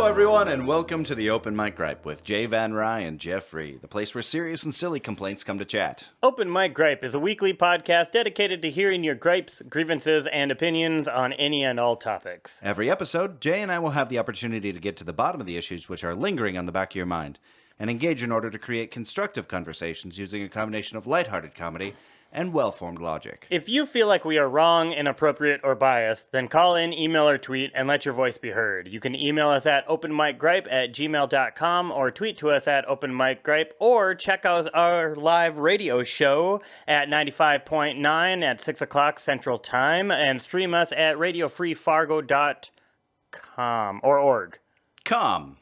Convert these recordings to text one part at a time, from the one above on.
Everyone, and welcome to the Open Mic Gripe with Jay Van Rye and Jeffrey, the place where serious and silly complaints come to chat. Open Mic Gripe is a weekly podcast dedicated to hearing your gripes, grievances, and opinions on any and all topics. Every episode, Jay and I will have the opportunity to get to the bottom of the issues which are lingering on the back of your mind, and engage in order to create constructive conversations using a combination of lighthearted comedy and well-formed logic. If you feel like we are wrong, inappropriate, or biased, then call in, email, or tweet and let your voice be heard. You can email us at openmicgripe@gmail.com or tweet to us at openmicgripe, or check out our live radio show at 95.9 at 6 o'clock Central Time and stream us at radiofreefargo.com or org. Com.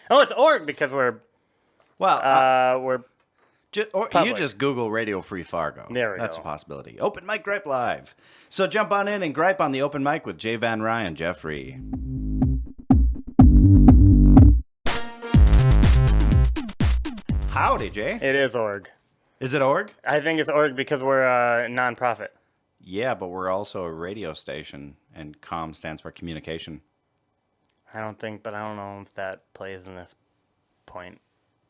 Oh, it's org because we're you just Google Radio Free Fargo. There we That's go. a possibility. Open Mic Gripe Live. So jump on in and gripe on the open mic with Jay Van Rye and Jeffrey. Howdy, Jay. It is org. Is it org? I think it's org because we're a nonprofit. Yeah, but we're also a radio station, and com stands for communication. I don't know if that plays in this point.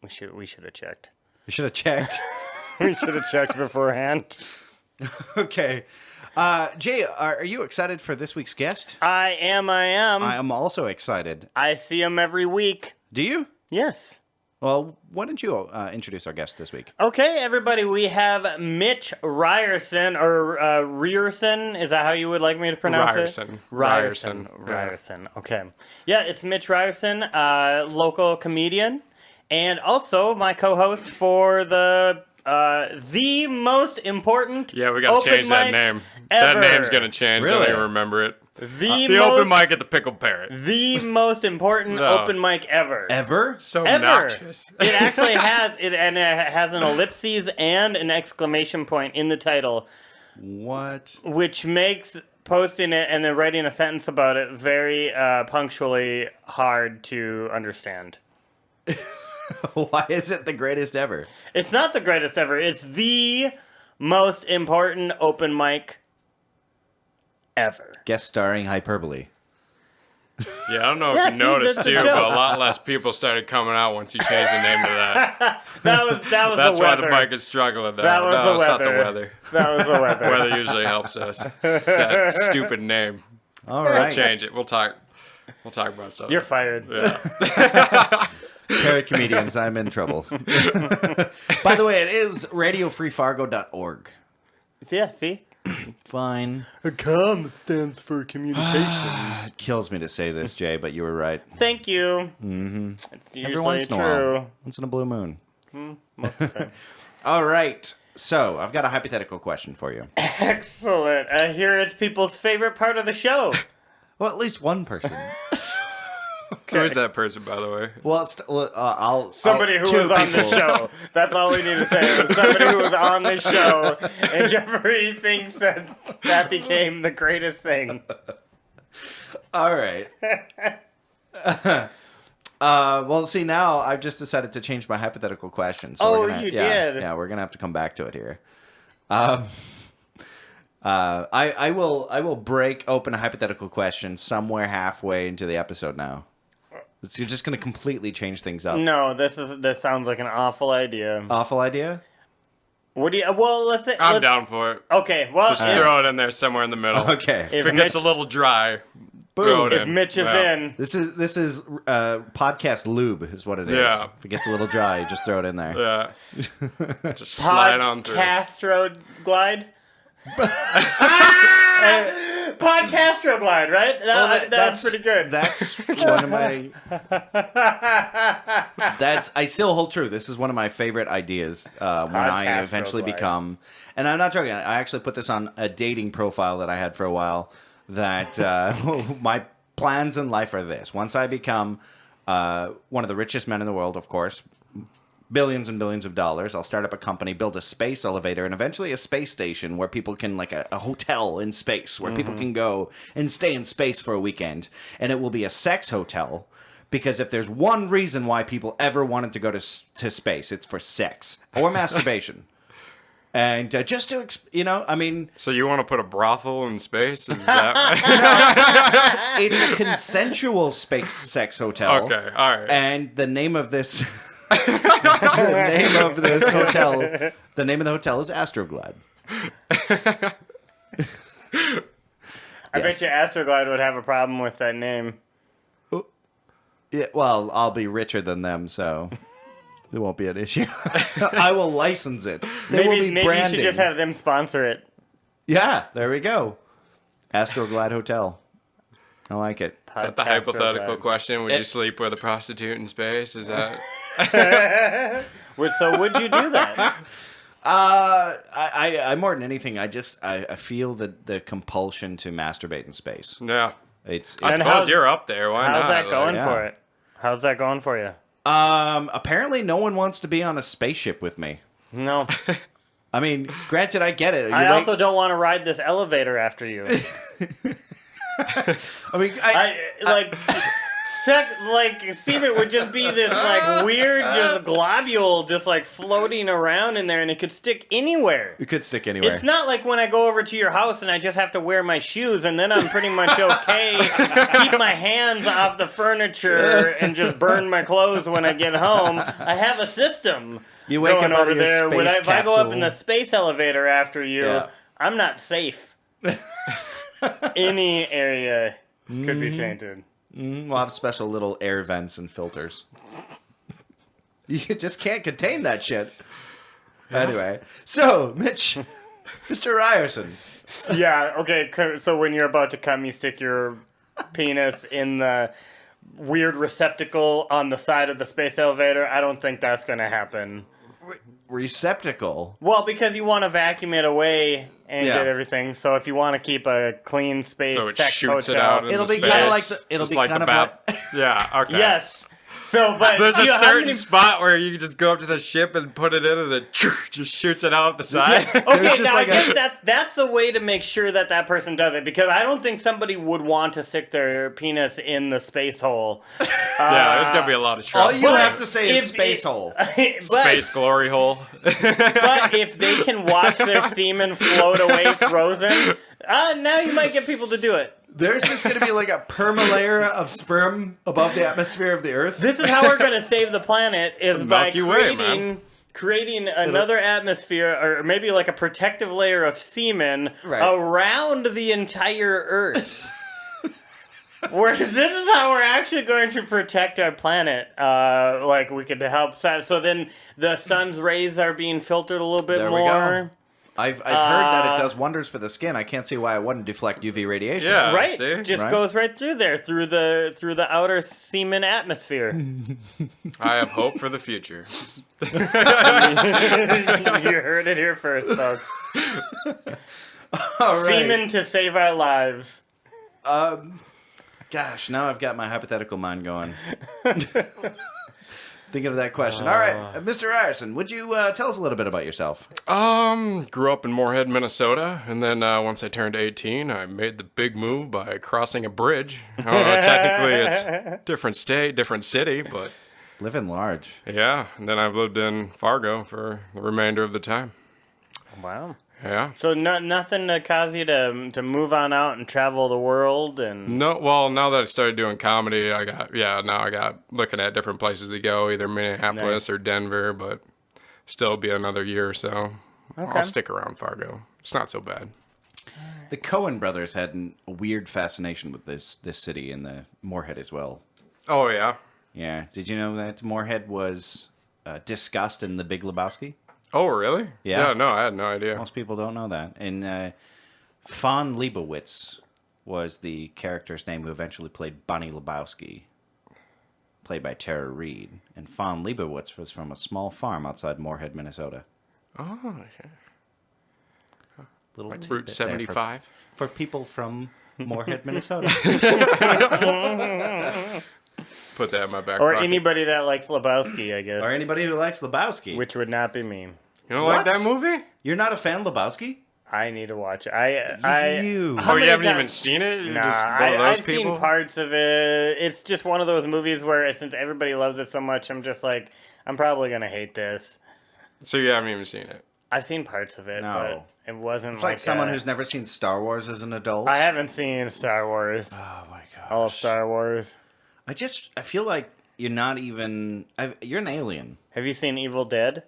We should have checked. You should have checked. We should have checked beforehand. Okay. Jay, are you excited for this week's guest? I am. I am also excited. I see him every week. Do you? Yes. Well, why don't you introduce our guest this week? Okay, everybody, we have Mitch Reierson, or Reierson. Is that how you would like me to pronounce it? Reierson. Okay. Yeah, it's Mitch Reierson, local comedian, and also my co-host for the most important Yeah, we gotta change that name. Ever. That name's gonna change. Really? I don't even remember it. The open mic at the Pickled Parrot. The most important open mic ever. Ever? So Ever. obnoxious. It actually has it, and it has an ellipses and an exclamation point in the title, What? which makes posting it and then writing a sentence about it very punctually hard to understand. Why is it the greatest ever? It's not the greatest ever. It's the most important open mic ever. Guest starring hyperbole. Yeah, I don't know Yeah, if you see, noticed that's a too, joke. but a lot less people started coming out once you changed the name to that. That was That's the why weather. the mic is struggling. That was no, the it's not the weather. weather. That was the weather. Weather usually helps us. It's that stupid name. All We'll right. change it. We'll talk about something. You're fired. Yeah. Parrot comedians, I'm in trouble. By the way, it is radiofreefargo.org. Yeah, see? Fine. COM stands for communication. It kills me to say this, Jay, but you were right. Thank you. Mm-hmm. It's usually Every once in a true. while. Once in a blue moon. Most of the time. All right. So, I've got a hypothetical question for you. Excellent. I hear it's people's favorite part of the show. Well, at least one person. Who is that person, by the way? Well, Somebody who was on the show. That's all we need to say. It was somebody who was on the show, and Jeffrey thinks that became the greatest thing. All right. Well, see, now I've just decided to change my hypothetical question. So Oh, we're gonna, you yeah, did? Yeah, we're gonna have to come back to it here. I will break open a hypothetical question somewhere halfway into the episode now. You're just gonna completely change things up. No, this sounds like an awful idea. Awful idea. What do you? Well, let's. I'm down for it. Okay. Well, Just throw it in there somewhere in the middle. Okay. If it gets a little dry, throw it if in. Mitch is in, This is podcast lube is what it is. Yeah. If it gets a little dry, just throw it in there. Yeah. Just slide on through. Podcastro glide. Podcastro glide, right? That's pretty good. That's one of my. I still hold true. This is one of my favorite ideas when I Podcastro eventually glide. become. And I'm not joking. I actually put this on a dating profile that I had for a while. That my plans in life are this: once I become one of the richest men in the world, of course, billions and billions of dollars. I'll start up a company, build a space elevator, and eventually a space station where people can, like a hotel in space, where people can go and stay in space for a weekend. And it will be a sex hotel, because if there's one reason why people ever wanted to go to space, it's for sex or masturbation. And just to, I mean... So you want to put a brothel in space? Is that... It's a consensual space sex hotel. Okay, all right. And the name of this... the name of the hotel is Astroglide. I bet you Astroglide would have a problem with that name. Yeah, well, I'll be richer than them, so it won't be an issue. I will license it. There will be maybe branding. you should just have them sponsor it. Yeah, there we go. Astroglide Hotel. I like it. Is that the hypothetical question? Would you sleep with a prostitute in space? Is that... So would you do that? I more than anything, I feel the compulsion to masturbate in space. Yeah. I It's suppose you're up there. Why not? How's that going yeah. for it? How's that going for you? Apparently no one wants to be on a spaceship with me. No. I mean, granted, I get it. I also don't want to ride this elevator after you. I mean, Semen would just be this like weird just globule just like floating around in there, and it could stick anywhere. it could stick anywhere. It's not like when I go over to your house and I just have to wear my shoes and then I'm pretty much okay. Keep my hands off the furniture and just burn my clothes when I get home. I have a system. You wake going up out over of your there. space If I go up in capsule. the space elevator after you, Yeah. I'm not safe. Any area could be tainted. We'll have special little air vents and filters. You just can't contain that shit. Yeah. Anyway, so, Mitch, Mr. Reierson. Yeah, okay, so when you're about to come, you stick your penis in the weird receptacle on the side of the space elevator. I don't think that's going to happen. Receptacle? Well, because you want to vacuum it away and Yeah. get everything. So if you want to keep a clean space So it sex shoots hotel, it out into It'll be space. kind of like the. It'll Just be like kind the of bath. like. Yeah, okay. yes. So, but There's a how certain many- spot where you can just go up to the ship and put it in, and it just shoots it out the side. Okay, just now like I guess that's the way to make sure that that person does it, because I don't think somebody would want to stick their penis in the space hole. Yeah, there's gonna be a lot of All trust. you But have to say is if space it- hole. Space glory hole. But if they can watch their semen float away frozen, now you might get people to do it. There's just going to be like a perma-layer of sperm above the atmosphere of the Earth. This is how we're going to save the planet, is a by Milky Way, man. creating another atmosphere, or maybe like a protective layer of semen Right. around the entire Earth. This is how we're actually going to protect our planet. Like we could help. So then the sun's rays are being filtered a little bit There we more. go. I've heard that it does wonders for the skin. I can't see why it wouldn't deflect UV radiation. Yeah. Right, see? just Right. goes right through there, through the outer semen atmosphere. I have hope for the future. You heard it here first, folks. All right. Semen to save our lives. Gosh, now I've got my hypothetical mind going. Thinking of that question. All right, Mr. Reierson, would you tell us a little bit about yourself? Grew up in Moorhead, Minnesota, and then once I turned 18, I made the big move by crossing a bridge. I don't know, technically it's different state, different city, but Living large. yeah. And then I've lived in Fargo for the remainder of the time. Wow. Yeah. So nothing to cause you to move on out and travel the world and No, well, now that I started doing comedy, now I got looking at different places to go, either Minneapolis Nice. or Denver, but still be another year or so. Okay. I'll stick around Fargo. It's not so bad. The Coen brothers had a weird fascination with this city and the Moorhead as well. Oh, yeah. Yeah. Did you know that Moorhead was discussed in The Big Lebowski? Oh, really? Yeah. No, I had no idea. Most people don't know that. And Fawn Leibowitz was the character's name who eventually played Bonnie Lebowski, played by Tara Reid. And Fawn Leibowitz was from a small farm outside Moorhead, Minnesota. Oh, okay. Little Route tidbit there 75. for people from Moorhead, Minnesota. Put that in my back Or pocket. anybody that likes Lebowski, I guess. Or anybody who likes Lebowski. Which would not be me. You don't What? like that movie? You're not a fan of Lebowski? I need to watch it. You. How Oh, you many haven't times- even seen it? You're Nah, just one of those I've people? seen parts of it. It's just one of those movies where since everybody loves it so much, I'm just like, I'm probably going to hate this. So you haven't even seen it? I've seen parts of it, No. but it wasn't It's like someone who's never seen Star Wars as an adult. I haven't seen Star Wars. Oh my gosh. All of Star Wars. I feel like you're not even... you're an alien. Have you seen Evil Dead?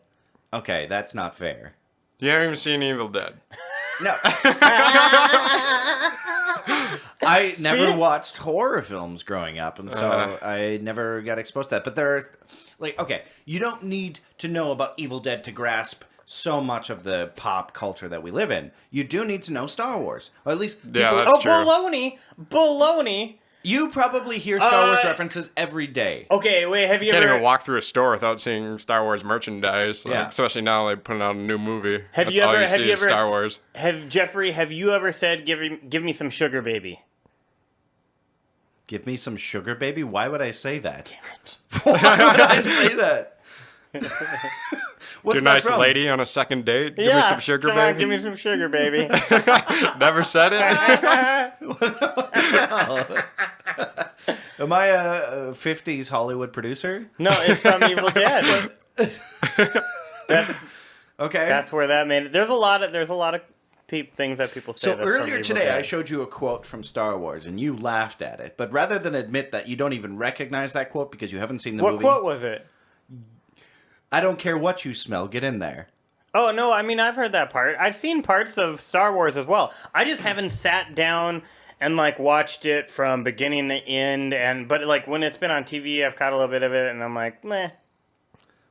Okay, that's not fair. You haven't even seen Evil Dead. No. I never watched horror films growing up, and so I never got exposed to that. But there are, okay, you don't need to know about Evil Dead to grasp so much of the pop culture that we live in. You do need to know Star Wars. Or at least people, Yeah, that's true. Baloney! you probably hear Star Wars references every day. Okay, wait, have you Can't ever... even walk through a store without seeing Star Wars merchandise. Yeah. Especially now they're putting out a new movie. Have That's you all ever- you have see you is ever- Star Wars. Jeffrey, have you ever said, give me some sugar, baby? Give me some sugar, baby? Why would I say that? Why would I say that? What's Your that nice from? lady on a second date. Give me some sugar, come baby. on, give me some sugar, baby. Never said it. Am I a 50s Hollywood producer? No, it's from Evil Dead. Okay. That's where that made it. There's a lot of things that people say. So that's from earlier Evil today, Dead. I showed you a quote from Star Wars, and you laughed at it. But rather than admit that you don't even recognize that quote because you haven't seen the What movie, quote was it? I don't care what you smell, get in there. Oh no, I mean I've heard that part. I've seen parts of Star Wars as well. I just haven't sat down and watched it from beginning to end. But when it's been on TV, I've caught a little bit of it, and I'm like, meh.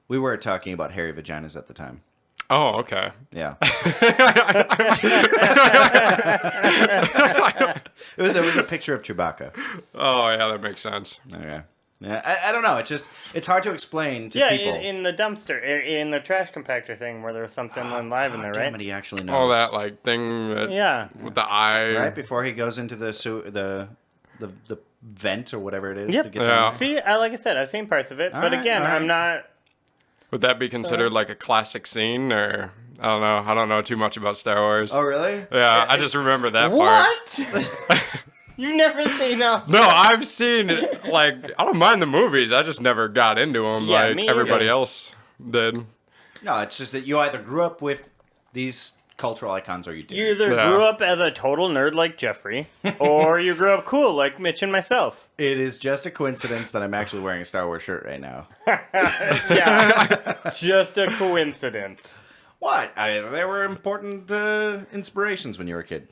We were talking about hairy vaginas at the time. Oh, okay. Yeah. There was a picture of Chewbacca. Oh, yeah, that makes sense. Okay. Yeah, I don't know. It's hard to explain to Yeah, people. in the dumpster, in the trash compactor thing where there was something live in there, Damn right? it, he actually knows. All that thing that, Yeah. with the eye. Right before he goes into the vent or whatever it is Yep. to get Yeah. down. See, like I said, I've seen parts of it, but right, again, all right. I'm not. Would that be considered like a classic scene, or I don't know. I don't know too much about Star Wars. Oh, really? Yeah, I just remember that part. What? You've never seen a. No, I've seen it. I don't mind the movies. I just never got into them Yeah, like me everybody either. else did. No, it's just that you either grew up with these cultural icons or you didn't. You either Yeah. grew up as a total nerd like Jeffrey, or you grew up cool like Mitch and myself. It is just a coincidence that I'm actually wearing a Star Wars shirt right now. Yeah, just a coincidence. What? There were important inspirations when you were a kid.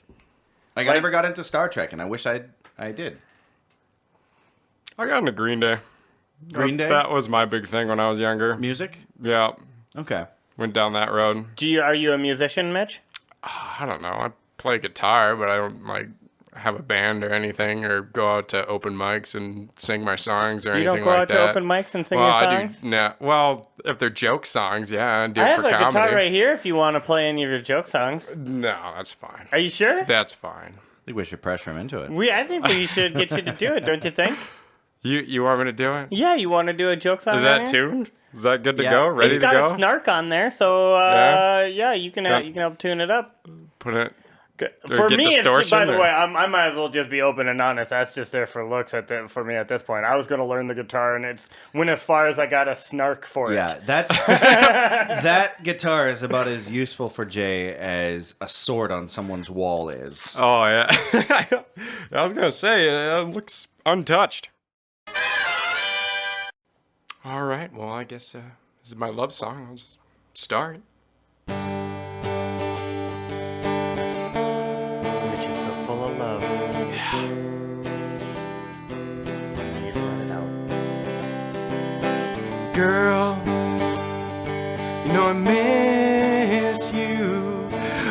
I Like- never got into Star Trek, and I wish I did. I got into Green Day. Green Day? That was my big thing when I was younger. Music? Yeah, Okay. went down that road. Are you a musician, Mitch? I don't know. I play guitar, but I don't have a band or anything, or go out to open mics and sing my songs or You anything don't go like out that. to open mics and sing well, your I songs? do. Nah, well, if they're joke songs, yeah, I do I it have for a comedy. guitar right here if you want to play any of your joke songs. No, that's fine. Are you sure? That's fine. I think we should pressure him into it. I think we should get you to do it, don't you think? You want me to do it? Yeah, you want to do a joke song? Is on that here? tuned? Is that good to Yeah. go? Ready It's to got go? a snark on there, so Yeah? you can Yeah. you can help tune it up. Put it. For get me, it's just, by distortion, the or- way, I might as well just be open and honest. That's just there for looks for me at this point. I was going to learn the guitar, and it's went as far as I got a snark for Yeah, it. that's that guitar is about as useful for Jay as a sword on someone's wall is. Oh yeah. I was gonna say it looks untouched. All right. Well, I guess this is my love song. I'll just start. Mitch is so full of love. Need to let it out. Girl, you know I miss you.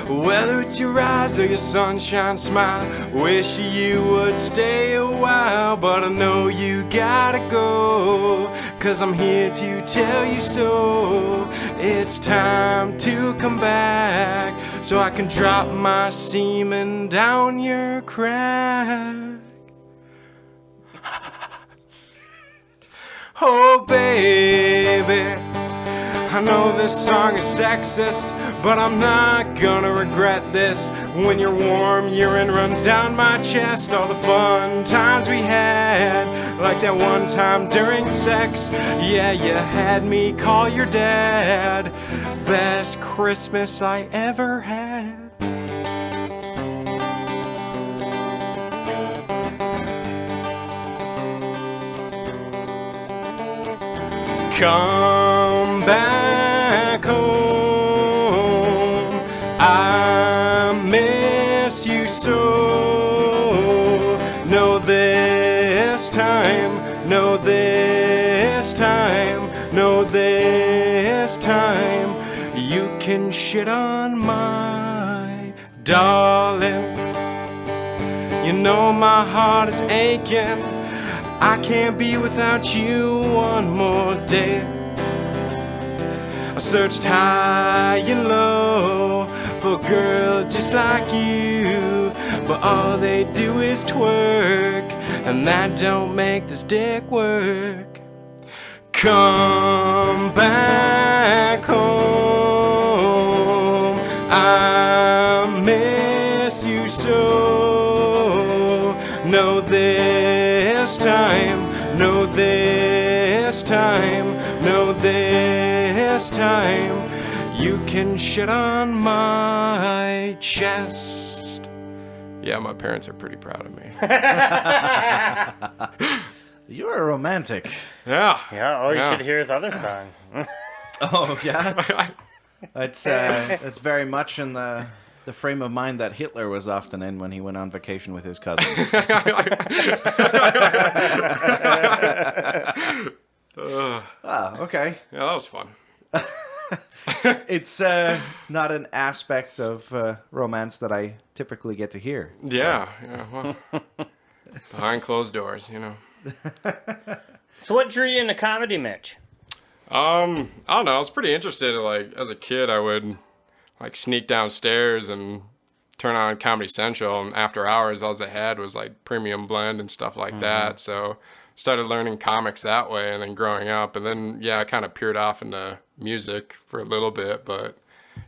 Whether it's your eyes or your sunshine smile, wish you would stay a while, but I know you gotta go, 'cause I'm here to tell you so. It's time to come back, so I can drop my semen down your crack. Oh, baby, I know this song is sexist, but I'm not gonna regret this. When your warm urine runs down my chest, all the fun times we had, like that one time during sex. Yeah, you had me call your dad. Best Christmas I ever had. Come back home, I miss you so. No, this time, no, this time, no, this time, you can shit on my darling. You know my heart is aching, I can't be without you one more day. I searched high and low for a girl just like you, but all they do is twerk, and that don't make this dick work. Come back home, I miss you so. No, this time, no, this time, no, this time, you can shit on my chest. Yeah, my parents are pretty proud of me. You're a romantic. Yeah. Yeah, or you should hear his other song. Oh, yeah? It's very much in the frame of mind that Hitler was often in when he went on vacation with his cousin. Okay. Yeah, that was fun. It's not an aspect of romance that I typically get to hear. Yeah, well, behind closed doors, you know. So what drew you into comedy, Mitch? I don't know. I was pretty interested. Like as a kid, I would like sneak downstairs and turn on Comedy Central, and after hours, all I had was like Premium Blend and stuff like that. So started learning comics that way, and then growing up, and then I kind of peered off into music for a little bit, but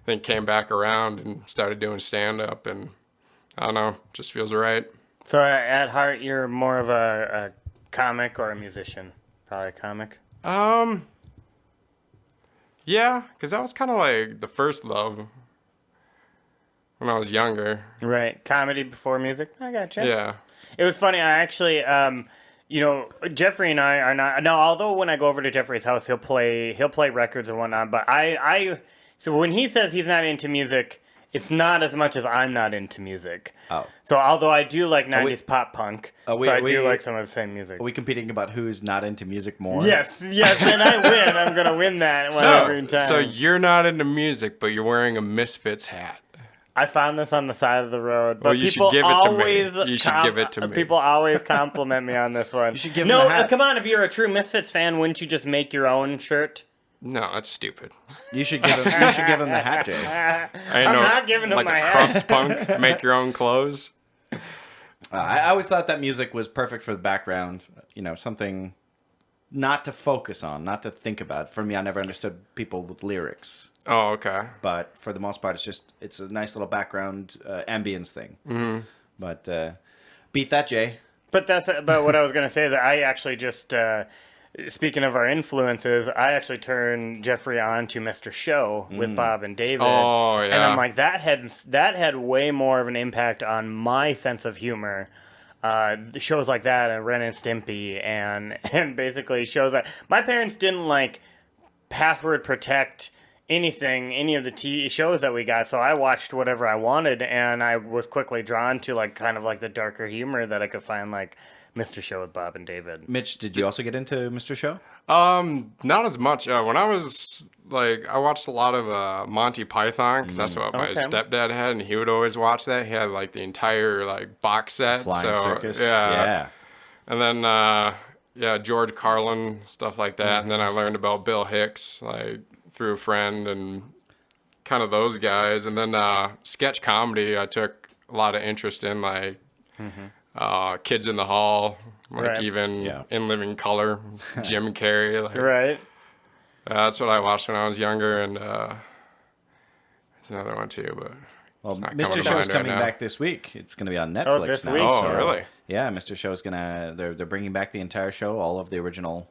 then came back around and started doing stand up, and I don't know, just feels right. So at heart, you're more of a comic or a musician? Probably a comic. Yeah, because that was kind of like the first love when I was younger. Right, comedy before music. I gotcha. Yeah. It was funny. I actually, Jeffrey and I are not. No, although when I go over to Jeffrey's house, he'll play records and whatnot. But so when he says he's not into music, it's not as much as I'm not into music. Oh. So although I do like 90s pop punk, so I do like some of the same music. Are we competing about who's not into music more? Yes, and I win. I'm going to win that every time. So you're not into music, but you're wearing a Misfits hat. I found this on the side of the road. But well, you should give it to me. You should give it to me. People always compliment me on this one. You should give them the hat. Come on. If you're a true Misfits fan, wouldn't you just make your own shirt? No, that's stupid. You should give him the hat, Jay. I'm not giving him like my a hat. crust punk, make your own clothes. I always thought that music was perfect for the background. You know, something not to focus on, not to think about. For me, I never understood people with lyrics. Oh, okay. But for the most part, it's a nice little background ambience thing. Mm-hmm. But beat that, Jay. But what I was going to say is that I actually just... speaking of our influences, I actually turned Jeffrey on to Mr. Show with Bob and David. Oh, yeah. And I'm like, that had way more of an impact on my sense of humor. The shows like that and Ren and Stimpy and basically shows that my parents didn't like password protect any of the TV shows that we got, so I watched whatever I wanted, and I was quickly drawn to like kind of like the darker humor that I could find, like Mr. Show with Bob and David. Mitch, did you also get into Mr. Show? Not as much. When I was like, I watched a lot of Monty Python because that's what my stepdad had, and he would always watch that. He had like the entire like box set. Flying Circus. Yeah. And then George Carlin, stuff like that. And then I learned about Bill Hicks like through a friend and kind of those guys. And then sketch comedy, I took a lot of interest in, like Kids in the Hall, Like Right. even Yeah. In Living Color, Jim Carrey. Like, Right. that's what I watched when I was younger, and there's another one too, but Well, it's not Mr. coming to Show's mind right coming now. back this week. It's going to be on Netflix this now. week? Oh, so- really? Yeah, Mr. Show's gonna. They're bringing back the entire show, all of the original.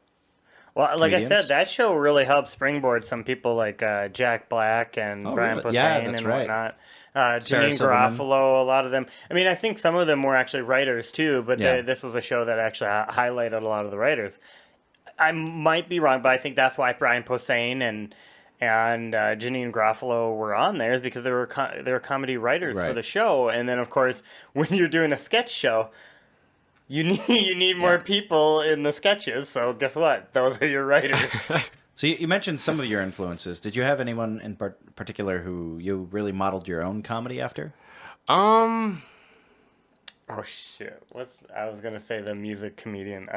Well, like I Comedians? said, that show really helped springboard some people like Jack Black and Oh, Brian really? Posehn Yeah, that's and right. whatnot. Sarah Janine Silverman. Garofalo, a lot of them. I mean, I think some of them were actually writers too, but Yeah. this was a show that actually highlighted a lot of the writers. I might be wrong, but I think that's why Brian Posehn and Janine Garofalo were on there, is because they were comedy writers for Right. the show. And then, of course, when you're doing a sketch show, you need more Yeah. people in the sketches. So guess what? Those are your writers. So you mentioned some of your influences. Did you have anyone in particular who you really modeled your own comedy after? Oh shit! I was gonna say the music comedian,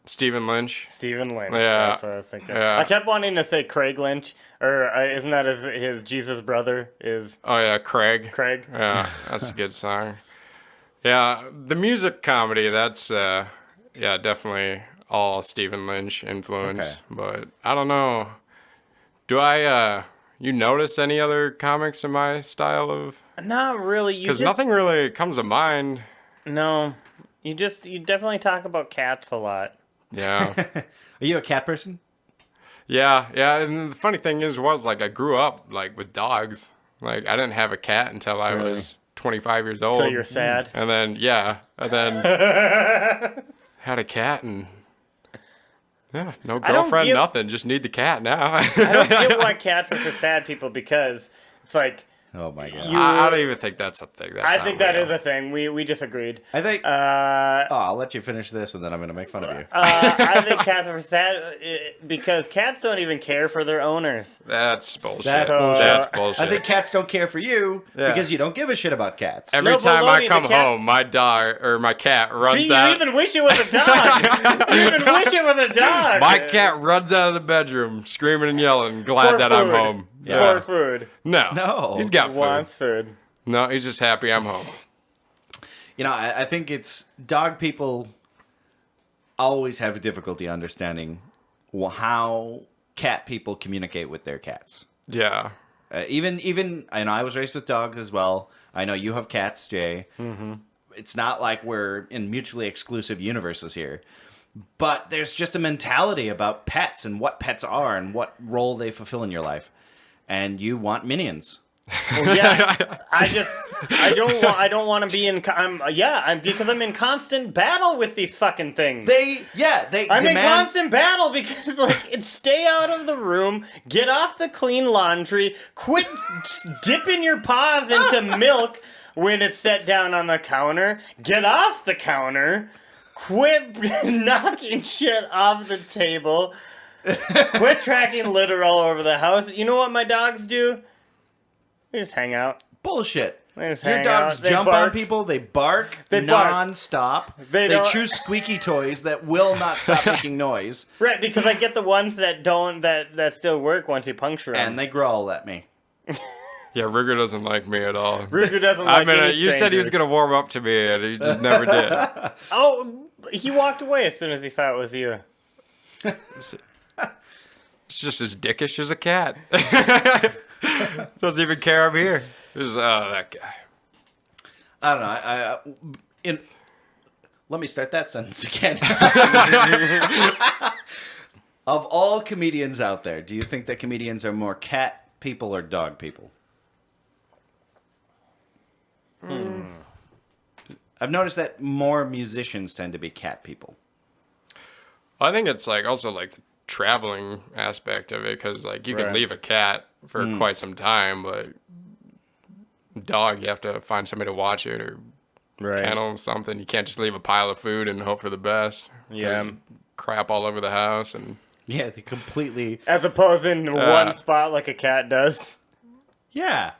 Stephen Lynch. Stephen Lynch. Yeah. That's what I was thinking. Yeah. I kept wanting to say Craig Lynch, or isn't that his Jesus brother is Oh yeah, Craig. Craig? Yeah, that's a good song. Yeah, the music comedy, that's definitely all Stephen Lynch influence. Okay. But I don't know. Do I you notice any other comics in my style of? Not really. Because nothing really comes to mind. No, you definitely talk about cats a lot. Yeah. Are you a cat person? Yeah. And the funny thing was like I grew up like with dogs. Like I didn't have a cat until I was 25 years old. So you're sad. And then had a cat and no I don't girlfriend, give- nothing. Just need the cat now. I don't get why cats are for sad people, because it's like Oh my god! I don't even think that's a thing. I think that is a thing. We just agreed. I think. I'll let you finish this, and then I'm going to make fun of you. I think cats are for sad because cats don't even care for their owners. That's bullshit. That's That's bullshit. I think cats don't care for you Yeah. because you don't give a shit about cats. Every No, time baloney, I come the cat- home, my dog or my cat runs See, out. you even wish it was a dog. You even wish it was a dog. My cat runs out of the bedroom, screaming and yelling, glad For that I'm food. home. For food. No, he's got food. Wants food. No, he's just happy I'm home. You know, I think it's dog people always have difficulty understanding how cat people communicate with their cats. Yeah. Even I know I was raised with dogs as well. I know you have cats, Jay. Mm-hmm. It's not like we're in mutually exclusive universes here. But there's just a mentality about pets and what pets are and what role they fulfill in your life. And you want minions. Well, yeah, I don't want to be in. Because I'm in constant battle with these fucking things. I'm in constant battle because it's stay out of the room, get off the clean laundry, quit dipping your paws into milk when it's set down on the counter, get off the counter, quit knocking shit off the table, quit tracking litter all over the house. You know what my dogs do? They just hang out. Bullshit. They just Your hang dogs out. They jump bark. on people. They bark They bark. non-stop. They They don't- choose squeaky toys that will not stop making noise. Right, because I get the ones that don't that still work once you puncture them. And they growl at me. Yeah, Ruger doesn't like me at all. Ruger doesn't like any you said he was strangers. going to warm up to me, and he just never did. Oh, he walked away as soon as he saw it was you. It's just as dickish as a cat. Doesn't even care I'm here. Just, that guy. I don't know. Let me start that sentence again. Of all comedians out there, do you think that comedians are more cat people or dog people? I've noticed that more musicians tend to be cat people. I think it's also the traveling aspect of it, because you can Right. leave a cat for quite some time, but dog, you have to find somebody to watch it or Right. kennel something. You can't just leave a pile of food and hope for the best. Yeah. There's crap all over the house, and Yeah, they completely... As opposed in one spot like a cat does. Yeah.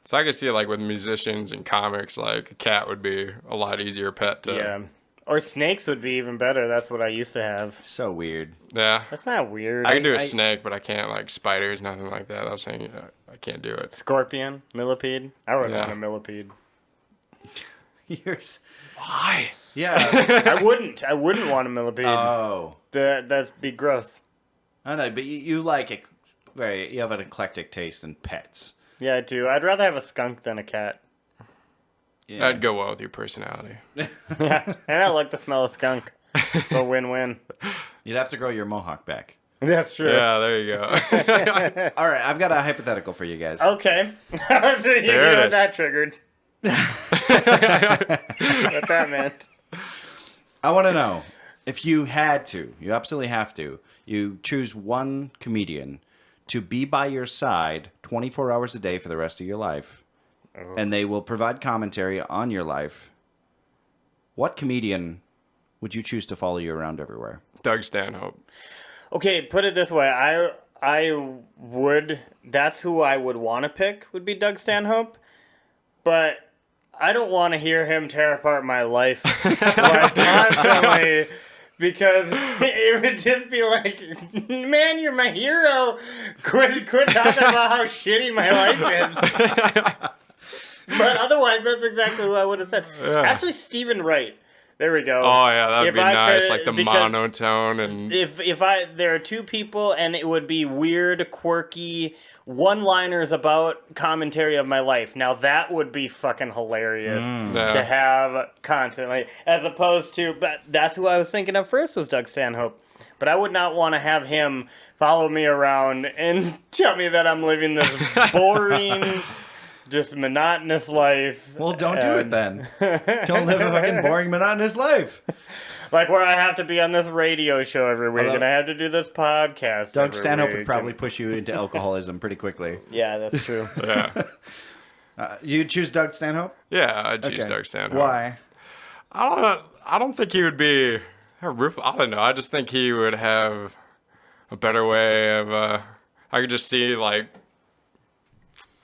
so I can see with musicians and comics, a cat would be a lot easier pet to. Yeah. Or snakes would be even better. That's what I used to have. So weird. Yeah. That's not weird. I can do a I- snake, but I can't spiders, nothing like that. I was saying I can't do it. Scorpion, millipede. I wouldn't Yeah. want a millipede. Yours. Why? Yeah. I wouldn't want a millipede. Oh. That'd be gross. I know, but you like it. You have an eclectic taste in pets. Yeah, I do. I'd rather have a skunk than a cat. Yeah. That'd go well with your personality. Yeah, and I like the smell of skunk. So win-win. You'd have to grow your mohawk back. That's true. Yeah, there you go. All right, I've got a hypothetical for you guys. Okay. You There it is. that triggered. What that meant. I want to know, if you had to, you absolutely have to, you choose one comedian to be by your side 24 hours a day for the rest of your life, and they will provide commentary on your life. What comedian would you choose to follow you around everywhere? Doug Stanhope. Okay, put it this way. I would. That's who I would want to pick. Would be Doug Stanhope, but I don't want to hear him tear apart my life like constantly, because it would just be like, man, you're my hero. Quit talking about how shitty my life is. But otherwise, that's exactly who I would have said. Yeah. Actually, Stephen Wright. There we go. Oh yeah, that'd If be I nice, could- like the because monotone and If there are two people and it would be weird, quirky one-liners about commentary of my life. Now that would be fucking hilarious Yeah. to have constantly, as opposed to. But that's who I was thinking of first was Doug Stanhope. But I would not want to have him follow me around and tell me that I'm living this boring, just monotonous life. Well, don't do it then. Don't live a fucking boring, monotonous life. Like where I have to be on this radio show every week, Although- and I have to do this podcast. Doug every Stanhope week, would probably push you into alcoholism pretty quickly. Yeah, that's true. yeah, You choose Doug Stanhope? yeah. I'd choose Okay. Doug Stanhope. Why? I don't think he would be a roof. I don't know. I just think he would have a better way of. I could just see like.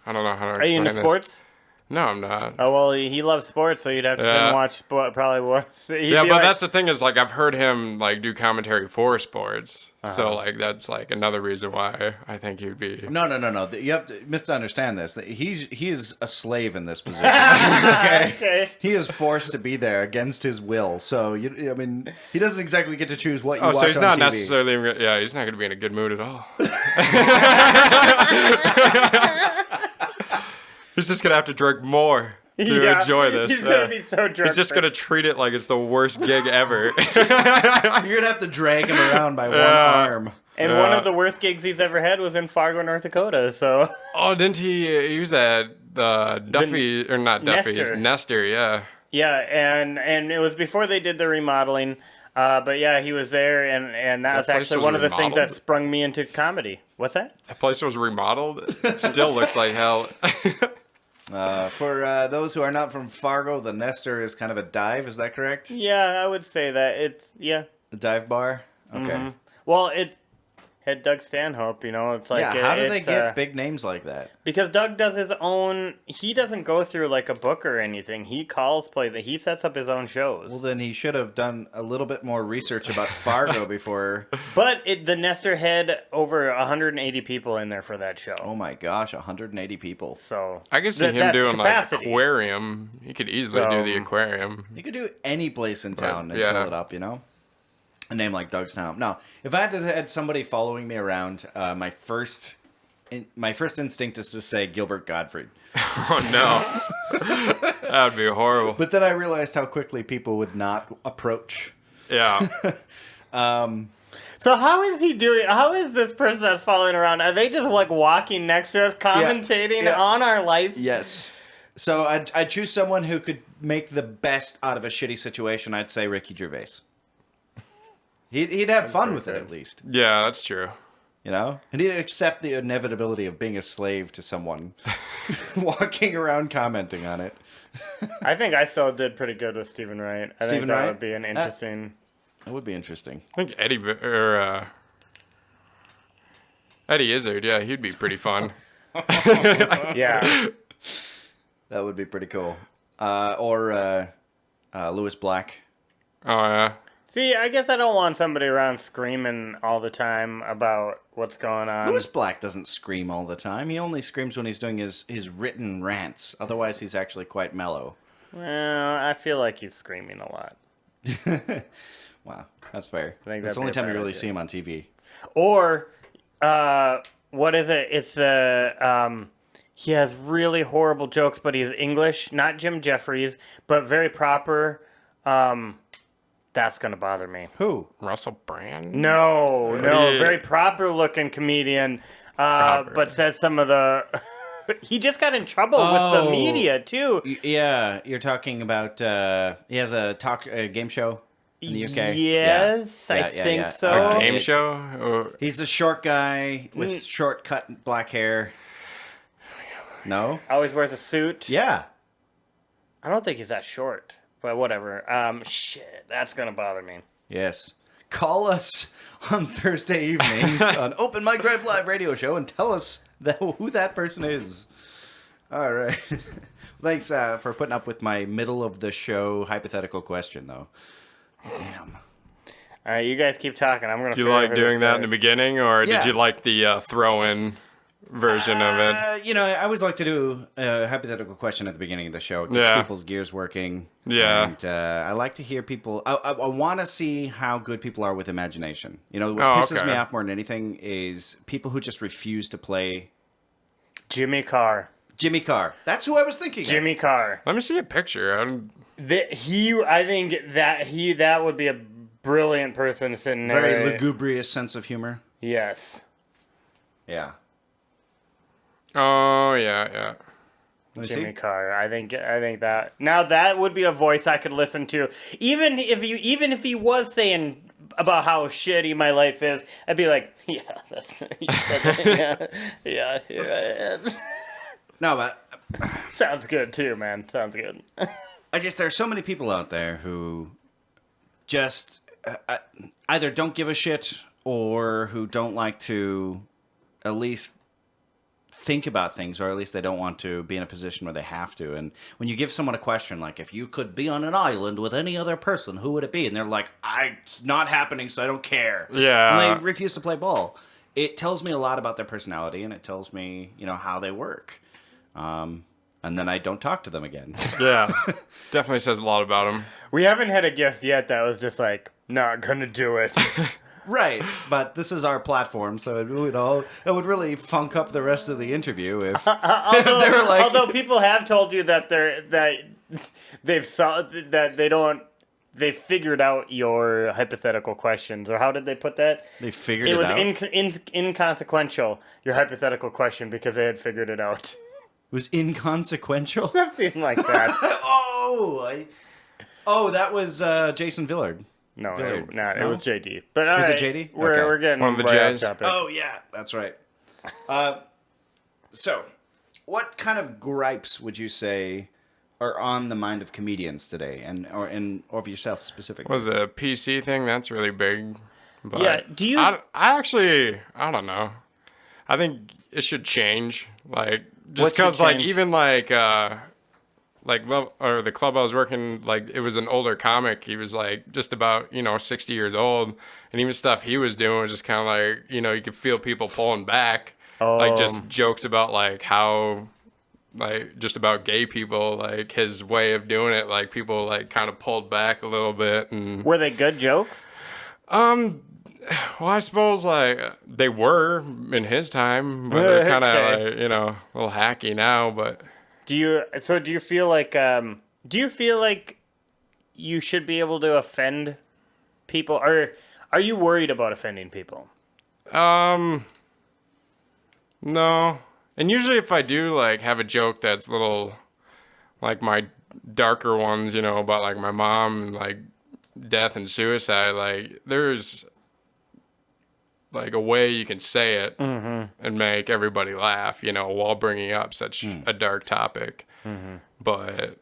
I don't know how to Are explain you into this. sports? No, I'm not. Oh well, he loves sports, so you'd have to sit Yeah. and watch sport. Probably watch. Yeah, but that's the thing is like I've heard him like do commentary for sports, so like that's like another reason why I think he'd be. No. You have to misunderstand this. He is a slave in this position. Okay? Okay. He is forced to be there against his will. So I mean, he doesn't exactly get to choose what you Oh, watch so he's on not TV. necessarily. Yeah, he's not going to be in a good mood at all. He's just going to have to drink more to enjoy this. He's gonna be so drunk. He's just going to treat it like it's the worst gig ever. You're gonna have to drag him around by one arm. And one of the worst gigs he's ever had was in Fargo, North Dakota. So Oh, didn't he use that Duffy or not Duffy? Nestor. It's Nestor, yeah. yeah, and it was before they did the remodeling. But yeah, he was there, and that was place actually was one of the things that remodeled? sprung me into comedy. What's that? That place was remodeled. It still looks like hell. For those who are not from Fargo, the Nestor is kind of a dive. Is that correct? Yeah, I would say that it's A dive bar. Okay. Mm-hmm. Well, it had Doug Stanhope. You know, it's like Yeah. How do they it's, get big names like that? Because Doug does his own. He doesn't go through like a book or anything. He calls plays. He sets up his own shows. Well, then he should have done a little bit more research about Fargo before. But the Nestor had over 180 people in there for that show. Oh my gosh, 180 people. So I can see him that's doing like capacity. aquarium. He could easily do the So- aquarium. You could do any place in town and yeah. fill it up, you know? A name like Doug Stanhope. Now, if I had somebody following me around, my first instinct is to say Gilbert Gottfried. Oh no, that would be horrible. But then I realized how quickly people would not approach. Yeah, So how is he doing? How is this person that's following around? Are they just like walking next to us, commentating Yeah. on our life? Yes. So I'd choose someone who could make the best out of a shitty situation. I'd say Ricky Gervais. He'd have fun with it at least, yeah, that's true. you know? And he'd accept the inevitability of being a slave to someone walking around commenting on it. I think I still did pretty good with Stephen Wright. I think Stephen that Wright? would be an interesting. That would be interesting. I think Eddie Izzard. Yeah, he'd be pretty fun. Yeah. That would be pretty cool. Or Lewis Black. Oh yeah. See, I guess I don't want somebody around screaming all the time about what's going on. Lewis Black doesn't scream all the time. He only screams when he's doing his written rants. Otherwise, he's actually quite mellow. Well, I feel like he's screaming a lot. Wow, that's fair. I think That's that'd the only be a time you bad really idea. see him on TV. Or, what is it? It's he has really horrible jokes, but he's English, not Jim Jeffries, but very proper. That's gonna bother me. Who? Russell Brand? No, Yeah. very proper looking comedian, Proper. but says some of the. He just got in trouble with the media too. Yeah, you're talking about. He has a game show in the UK. Yes, Yeah. I Yeah, think yeah. so. Okay. Game show? Or, He's a short guy with short cut black hair. No. Always wears a suit. Yeah. I don't think he's that short, but whatever. Shit, that's gonna bother me. Yes. Call us on Thursday evenings on Open Mic Gripe Live radio show and tell us who that person is. All right. Thanks for putting up with my middle of the show hypothetical question, though. Damn. All right, you guys keep talking. I'm gonna. do you figure out like who doing this that guy in the is. beginning, or Yeah. did you like the throw-in version of it? I always like to do a hypothetical question at the beginning of the show. It gets Yeah. people's gears working. Yeah. And I like to hear people. I want to see how good people are with imagination. What Oh, pisses okay. me off more than anything is people who just refuse to play Jimmy Carr. Jimmy Carr. That's who I was thinking of. Jimmy Carr. Let me see a picture. I think that would be a brilliant person to sit in there. Very lugubrious sense of humor. Yes. Yeah. Oh, yeah. Let me Jimmy see. Carr. I think that now that would be a voice I could listen to. Even if he was saying about how shitty my life is, I'd be like, yeah, that's yeah. No, but Sounds good too, man. Sounds good. there's so many people out there who just either don't give a shit or who don't like to at least think about things, or at least they don't want to be in a position where they have to. And when you give someone a question like, if you could be on an island with any other person, who would it be? And they're like, it's not happening, so I don't care. Yeah. And they refuse to play ball. It tells me a lot about their personality, and it tells me, how they work. And then I don't talk to them again. Yeah. Definitely says a lot about him. We haven't had a guest yet that was just like, not gonna do it. Right, but this is our platform, so it would really funk up the rest of the interview if they were like, Although people have told you that they figured out your hypothetical questions, or how did they put that? they figured It it was out. inconsequential, your hypothetical question, because they had figured it out. It was inconsequential. Something like that. That was Jason Villard. No, Villard. it was JD. But all Was it right, JD? We're Okay. we're getting One of the right off J's. topic. Oh yeah, that's right. So, what kind of gripes would you say are on the mind of comedians today, or of yourself specifically? Was a PC thing? That's really big. But Yeah, do you- I actually, I don't know. I think it should change. Like, just What should because, like, change? even or the club I was working, like, it was an older comic. He was like just about 60 years old, and even stuff he was doing was just kind of like you could feel people pulling back, like just jokes about like how like just about gay people, like his way of doing it, like people like kind of pulled back a little bit. And Were they good jokes? well, I suppose like they were in his time, but they're kind of Okay. like a little hacky now. But Do you feel like you should be able to offend people, or are you worried about offending people? no. And usually if I do like have a joke that's a little like my darker ones, about like my mom and like death and suicide, like there's like a way you can say it and make everybody laugh, while bringing up such a dark topic. But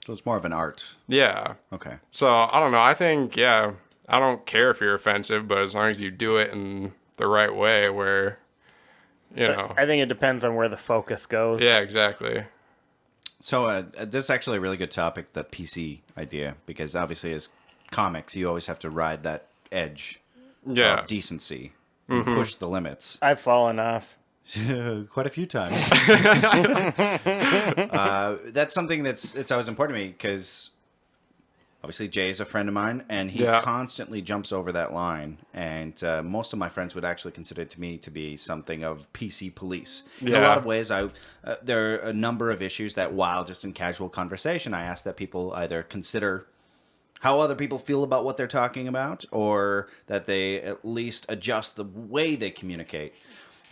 So it's more of an art. yeah, Okay. so I don't know. I think, I don't care if you're offensive, but as long as you do it in the right way where, I think it depends on where the focus goes. yeah, exactly. So this is actually a really good topic, the PC idea, because obviously as comics, you always have to ride that edge Yeah. of decency and push the limits. I've fallen off. Quite a few times. That's something that's always important to me, because obviously Jay is a friend of mine, and he constantly jumps over that line. And most of my friends would actually consider it to me to be something of PC police. In a lot of ways, there are a number of issues that, while just in casual conversation, I ask that people either consider how other people feel about what they're talking about, or that they at least adjust the way they communicate.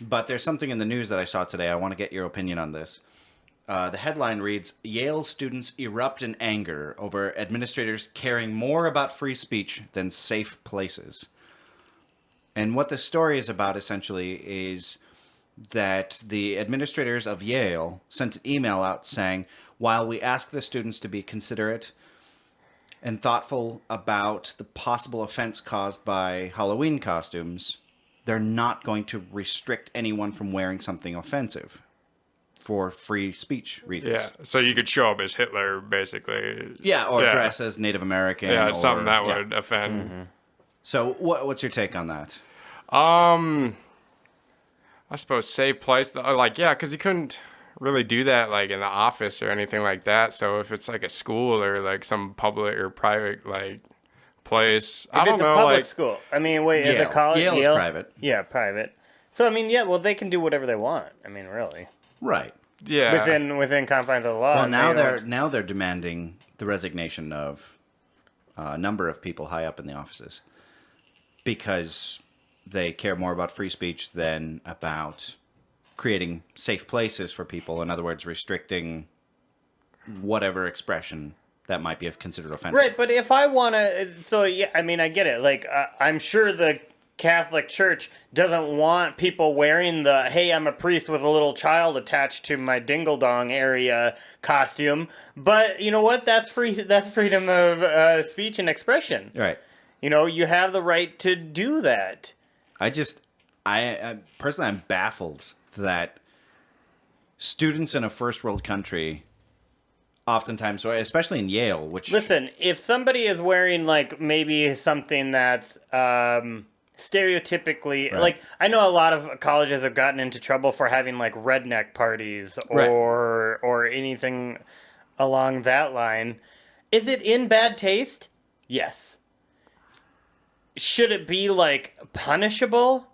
But there's something in the news that I saw today. I want to get your opinion on this. The headline reads, Yale students erupt in anger over administrators caring more about free speech than safe places. And what the story is about, essentially, is that the administrators of Yale sent an email out saying, while we ask the students to be considerate and thoughtful about the possible offense caused by Halloween costumes, they're not going to restrict anyone from wearing something offensive for free speech reasons. Yeah, so you could show up as Hitler, basically. Yeah, or dress as Native American. Yeah, it's something that would offend. Mm-hmm. So what's your take on that? I suppose safe place. Because you couldn't really do that like in the office or anything like that. So if it's like a school or like some public or private like place, I don't know. It's a public school. I mean, wait, Yale. is it college? Yale's Yale? private. Yeah, private. So I mean, well, they can do whatever they want. I mean, really. Right. Yeah. Within confines of the law. Well, now they're demanding the resignation of a number of people high up in the offices because they care more about free speech than about creating safe places for people. In other words, restricting whatever expression that might be considered offensive. Right, but if I want to, so yeah, I mean, I get it. Like, I'm sure the Catholic Church doesn't want people wearing the "Hey, I'm a priest with a little child attached to my dingle-dong area" costume. But you know what? That's free. That's freedom of speech and expression. Right. You know, you have the right to do that. I personally, I'm baffled that students in a first world country, oftentimes, especially in Yale, which... Listen, if somebody is wearing, like, maybe something that's stereotypically... Right. Like, I know a lot of colleges have gotten into trouble for having, like, redneck parties or anything along that line. Is it in bad taste? Yes. Should it be, like, punishable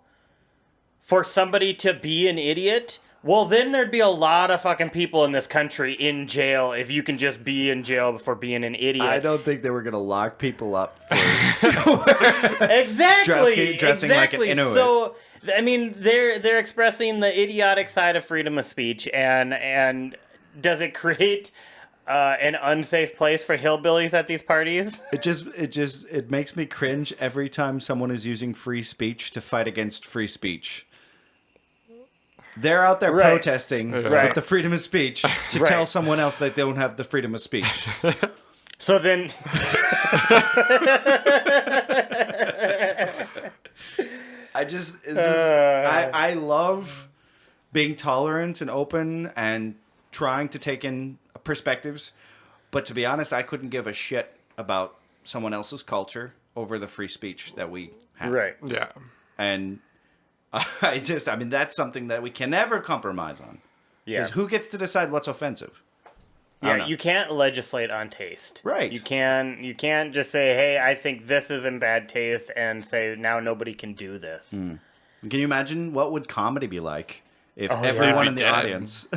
for somebody to be an idiot? Well, then there'd be a lot of fucking people in this country in jail if you can just be in jail for being an idiot. I don't think they were going to lock people up for exactly dressing like an Inuit. So, I mean, they're expressing the idiotic side of freedom of speech, and does it create an unsafe place for hillbillies at these parties? It makes me cringe every time someone is using free speech to fight against free speech. They're out there protesting with the freedom of speech to tell someone else that they don't have the freedom of speech. So then... I love being tolerant and open and trying to take in perspectives. But to be honest, I couldn't give a shit about someone else's culture over the free speech that we have. Right. Yeah. And... I mean, that's something that we can never compromise on. Yeah. Because who gets to decide what's offensive? Yeah, you can't legislate on taste. Right. You can't just say, hey, I think this is in bad taste, and say, now nobody can do this. Can you imagine what would comedy be like if everyone in the audience...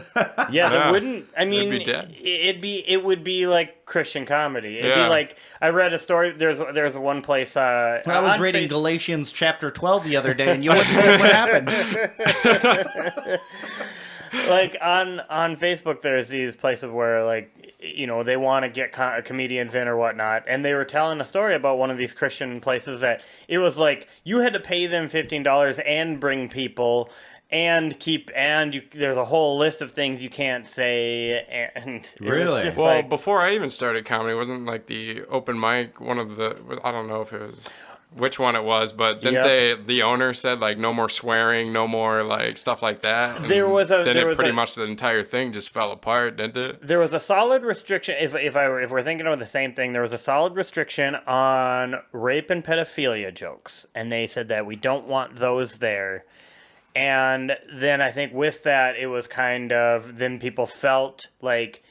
Yeah, there wouldn't... I mean, it would be like Christian comedy. It'd be like... I read a story... There's one place... I was reading Galatians chapter 12 the other day, and you wouldn't believe what happened. Like, on Facebook, there's these places where, like, you know, they want to get comedians in or whatnot, and they were telling a story about one of these Christian places that it was like, you had to pay them $15 and bring people... there's a whole list of things you can't say, and really, well, before I even started comedy, wasn't like the open mic one of the, I don't know if it was which one it was, but then the owner said like no more swearing, no more like stuff like that. And pretty much the entire thing just fell apart, didn't it? There was a solid restriction. If we're thinking of the same thing, there was a solid restriction on rape and pedophilia jokes, and they said that we don't want those there. And then I think with that, it was kind of, then people felt like,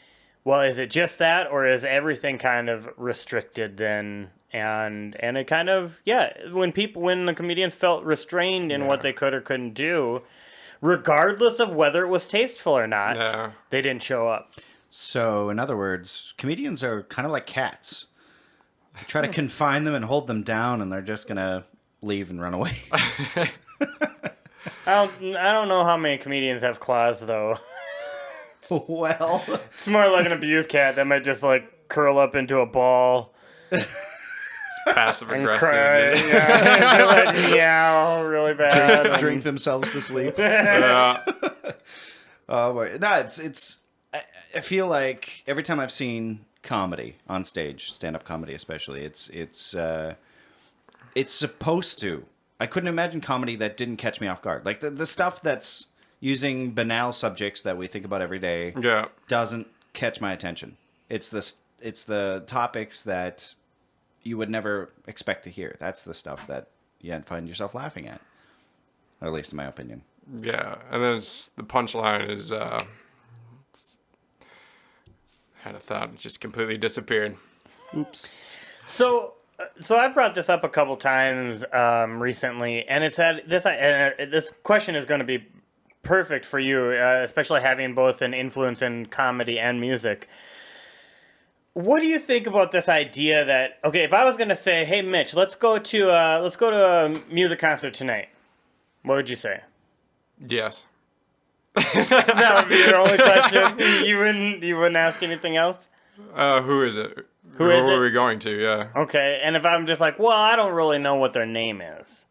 well, is it just that, or is everything kind of restricted then? And it kind of, when the comedians felt restrained in what they could or couldn't do, regardless of whether it was tasteful or not, they didn't show up. So, in other words, comedians are kind of like cats. You try to confine them and hold them down, and they're just going to leave and run away. I don't know how many comedians have claws, though. Well, it's more like an abused cat that might just, like, curl up into a ball. Passive aggressive. Cry, yeah. Like, meow really bad. Drink themselves to sleep. Yeah. Oh, boy. No, it's. I feel like every time I've seen comedy on stage, stand-up comedy especially, it's supposed to. I couldn't imagine comedy that didn't catch me off guard. Like the stuff that's using banal subjects that we think about every day doesn't catch my attention. It's the topics that you would never expect to hear. That's the stuff that you find yourself laughing at. Or at least in my opinion. Yeah, and then the punchline is had a thought, it just completely disappeared. Oops. So I brought this up a couple times recently, and it's that this question is going to be perfect for you, especially having both an influence in comedy and music. What do you think about this idea that, okay, if I was going to say, hey Mitch, let's go to a music concert tonight, what would you say? Yes. That would be your only question. You wouldn't ask anything else? Who is it? Who are we going to? Yeah. Okay, and if I'm just like, well, I don't really know what their name is.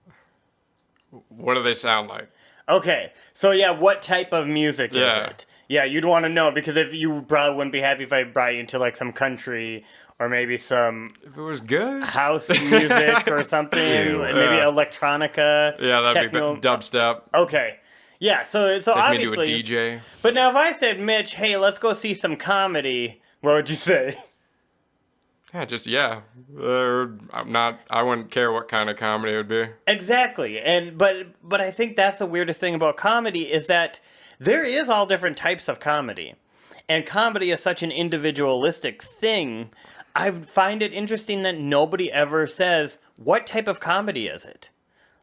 What do they sound like? Okay, so what type of music is it? Yeah, you'd want to know, because if you probably wouldn't be happy if I brought you into like some country or maybe some if it was good house music or something, maybe electronica. Yeah, that'd techno. be dubstep. Okay. Yeah, so Take obviously me to a DJ. But now if I said, Mitch, hey, let's go see some comedy, what would you say? Yeah, I wouldn't care what kind of comedy it would be. Exactly. But I think that's the weirdest thing about comedy is that there is all different types of comedy. And comedy is such an individualistic thing. I find it interesting that nobody ever says, what type of comedy is it?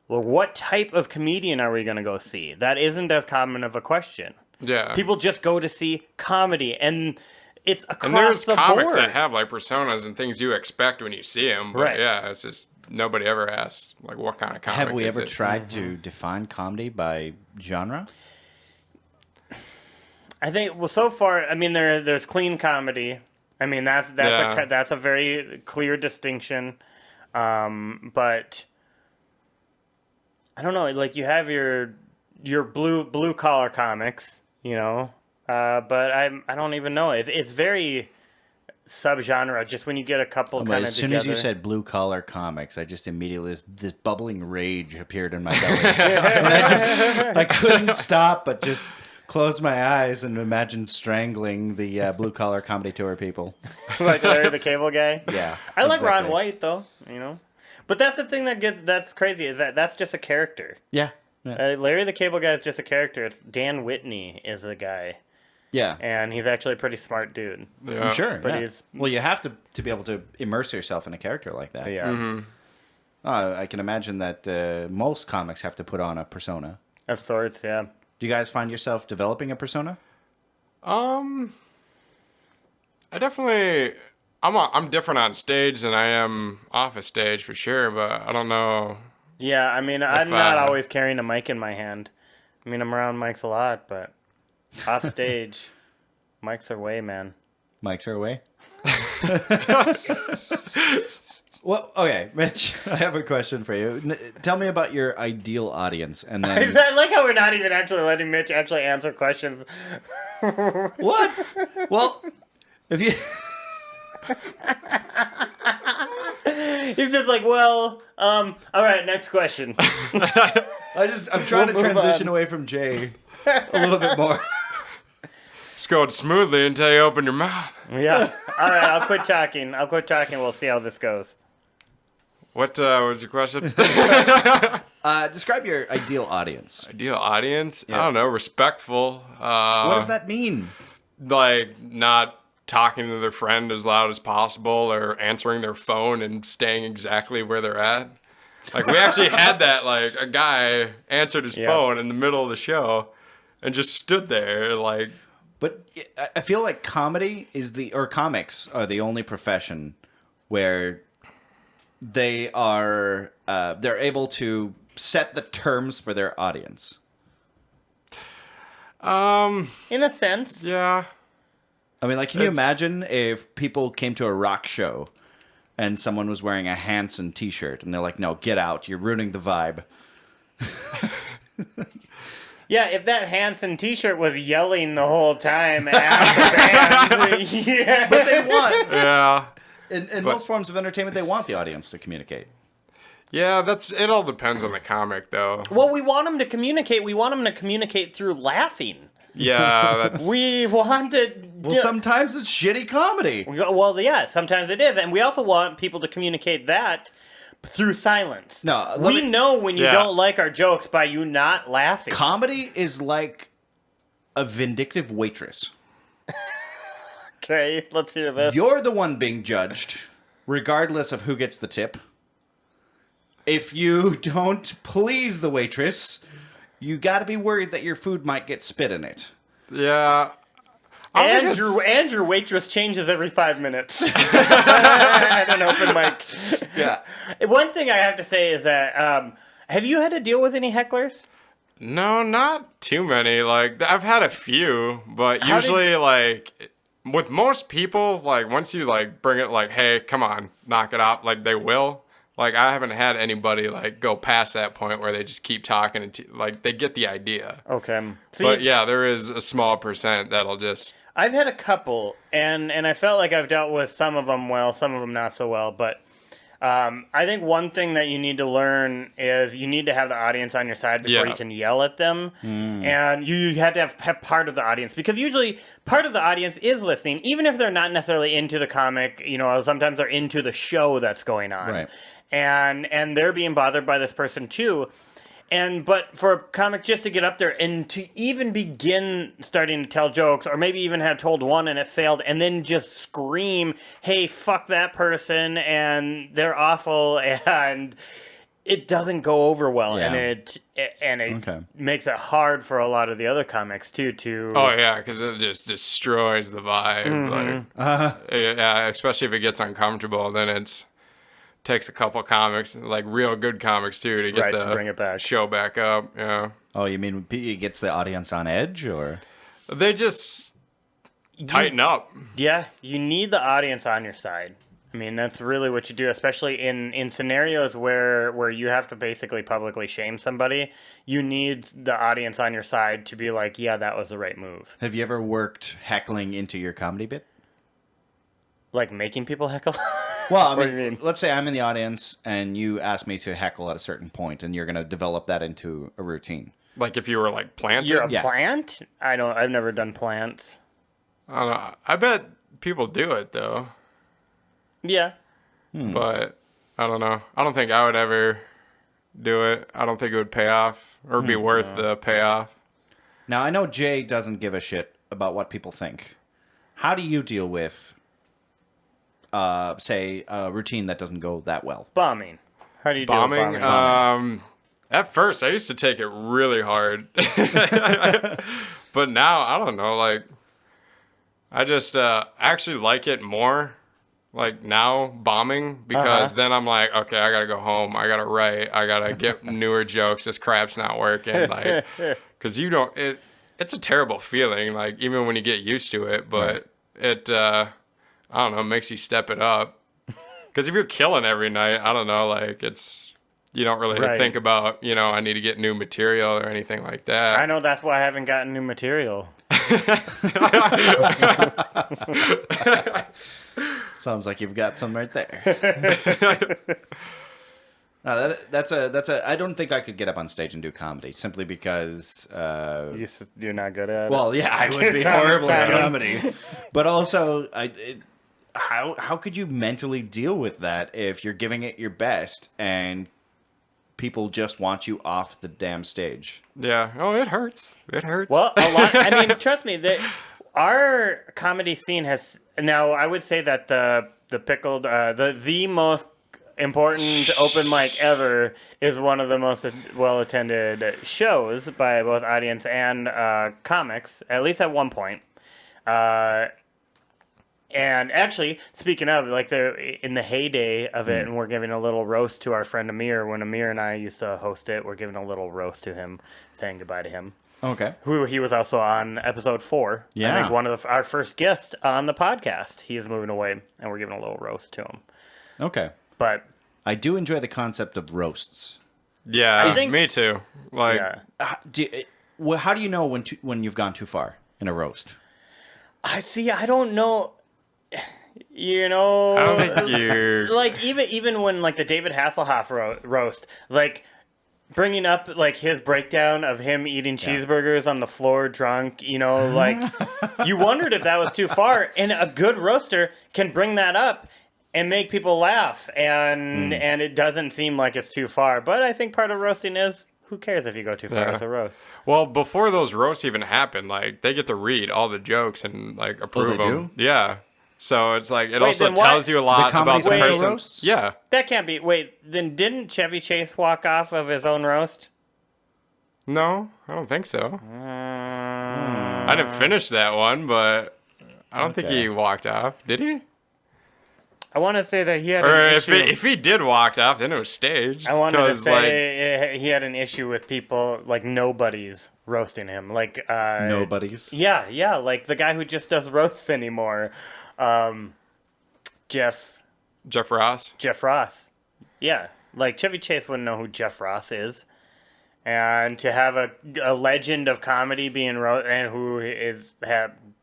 Well, what type of comedian are we going to go see? That isn't as common of a question. Yeah. People just go to see comedy, and it's across and there's the comics board. that have like personas and things you expect when you see them. But right. Yeah, it's just nobody ever asks like what kind of comic. Have we is ever it? tried to define comedy by genre? I think so far. I mean, there's clean comedy. I mean that's a very clear distinction. But I don't know. Like you have your blue collar comics, but I don't even know. It's very subgenre. Just when you get a couple kind of together. As soon as you said blue collar comics, I just immediately this bubbling rage appeared in my belly, and I couldn't stop but just close my eyes and imagine strangling the blue collar comedy tour people. Like Larry the Cable Guy. Yeah, I like Ron White though. But that's the thing that's crazy is that's just a character. Yeah. Larry the Cable Guy is just a character. It's Dan Whitney is the guy. Yeah. And he's actually a pretty smart dude. Yeah. I'm sure. But he's... Well, you have to be able to immerse yourself in a character like that. Yeah. Mm-hmm. I can imagine that most comics have to put on a persona. Of sorts, yeah. Do you guys find yourself developing a persona? I definitely... I'm different on stage than I am off a stage for sure, but I don't know. Yeah, I mean, I'm not always carrying a mic in my hand. I mean, I'm around mics a lot, but off stage, mics are away, man. Mics are away? Well, okay, Mitch, I have a question for you. Tell me about your ideal audience, and then... I like how we're not even actually letting Mitch actually answer questions. What? Well, if you... He's just like, well, all right, next question. I'm trying to transition away from Jay a little bit more. It's going smoothly until you open your mouth. Yeah. All right, I'll quit talking. We'll see how this goes. What was your question? Describe your ideal audience. Ideal audience? Yeah. I don't know. Respectful. What does that mean? Like, not talking to their friend as loud as possible or answering their phone and staying exactly where they're at. Like, we actually had that, like, a guy answered his phone in the middle of the show and just stood there, like... But I feel like comics are the only profession where they're able to set the terms for their audience. In a sense. Yeah. I mean, like, can you imagine if people came to a rock show and someone was wearing a Hanson t-shirt and they're like, no, get out, you're ruining the vibe. Yeah, if that Hanson t-shirt was yelling the whole time at the band. Yeah. But they want. Yeah. In most forms of entertainment, they want the audience to communicate. Yeah, it all depends on the comic, though. Well, we want them to communicate. We want them to communicate through laughing. Yeah, that's... We want to... Well, sometimes it's shitty comedy. Well, yeah, sometimes it is. And we also want people to communicate that through silence. No, we know when you don't like our jokes by you not laughing. Comedy is like a vindictive waitress. Okay, let's hear this. You're the one being judged, regardless of who gets the tip. If you don't please the waitress, you gotta be worried that your food might get spit in it. Yeah. And your waitress changes every 5 minutes at an open mic. Yeah. One thing I have to say is that, have you had to deal with any hecklers? No, not too many. Like, I've had a few, but usually, like, with most people, like, once you, like, bring it, like, hey, come on, knock it off, like, they will. Like, I haven't had anybody, like, go past that point where they just keep talking and, like, they get the idea. Okay. See, But, yeah, there is a small percent that'll just... I've had a couple, and I felt like I've dealt with some of them well, some of them not so well, but I think one thing that you need to learn is you need to have the audience on your side before you can yell at them, and you have to have part of the audience, because usually part of the audience is listening, even if they're not necessarily into the comic, you know, sometimes they're into the show that's going on. Right. And they're being bothered by this person too. But for a comic just to get up there and to even begin starting to tell jokes, or maybe even have told one and it failed, and then just scream, hey, fuck that person, and they're awful, and it doesn't go over well, and it makes it hard for a lot of the other comics too to... Oh, yeah, because it just destroys the vibe. Like, yeah, especially if it gets uncomfortable, then it's... takes a couple comics, like real good comics too, to get to bring it back. Show back up. Yeah. Oh, you mean it gets the audience on edge, or they just tighten up? Yeah, you need the audience on your side. I mean, that's really what you do, especially in scenarios where you have to basically publicly shame somebody. You need the audience on your side to be like, yeah, that was the right move. Have you ever worked heckling into your comedy bit? Like making people heckle? Well, I What do you mean? let's say I'm in the audience and you ask me to heckle at a certain point, and you're going to develop that into a routine. Like if you were like planted? You're a plant? I've never done plants. I don't know. I bet people do it though. Yeah. But I don't know. I don't think I would ever do it. I don't think it would pay off or be worth the payoff. Now, I know Jay doesn't give a shit about what people think. How do you deal with... say, a routine that doesn't go that well? Bombing. How do you deal with bombing? At first, I used to take it really hard. But now, I don't know, like, I just actually like it more, like, now, bombing, because then I'm like, okay, I gotta go home, I gotta write, I gotta get newer jokes, this crap's not working, like, because you don't, it's a terrible feeling, like, even when you get used to it, but it, I don't know, makes you step it up. Because if you're killing every night, I don't know, like, you don't really think about, you know, I need to get new material or anything like that. I know, that's why I haven't gotten new material. Sounds like you've got some right there. No, I don't think I could get up on stage and do comedy, simply because... You're not good at it? Well, yeah, I would be horrible at comedy. But also, how could you mentally deal with that if you're giving it your best and people just want you off the damn stage? Yeah. Oh, it hurts. It hurts. Well, a lot. I mean, trust me, our comedy scene has Now, I would say that the pickled, the most important open mic ever is one of the most well-attended shows by both audience and comics, at least at one point. And actually, speaking of, like, in the heyday of it, and we're giving a little roast to our friend Amir. When Amir and I used to host it, we're giving a little roast to him, saying goodbye to him. Okay. Who he was also on episode 4. Yeah. I think one of our first guests on the podcast. He is moving away, and we're giving a little roast to him. Okay. But I do enjoy the concept of roasts. Yeah, I think- me too. Like, yeah, How do you know when you've gone too far in a roast? I don't know. You know, I don't think you're... like even when like the David Hasselhoff roast, like bringing up like his breakdown of him eating cheeseburgers on the floor drunk, you know, like you wondered if that was too far, and a good roaster can bring that up and make people laugh, and it doesn't seem like it's too far. But I think part of roasting is, who cares if you go too far? Yeah. It's a roast. Well, before those roasts even happen, like, they get to read all the jokes and, like, approve they them. do? Yeah. So it's like, it Wait, also then what? tells you a lot Comedy about the Central person. roasts? Yeah. That can't be. Wait, then didn't Chevy Chase walk off of his own roast? No, I don't think so. I didn't finish that one, but I don't think he walked off. Did he? I want to say that he had Or an if, issue. if he did walk off, then it was staged. I wanted to 'Cause, like, say he had an issue with people, like, nobodies roasting him. Like, Nobody's. Yeah, like the guy who just does roasts anymore. Jeff Ross. Yeah, like Chevy Chase wouldn't know who Jeff Ross is. And to have a legend of comedy being and who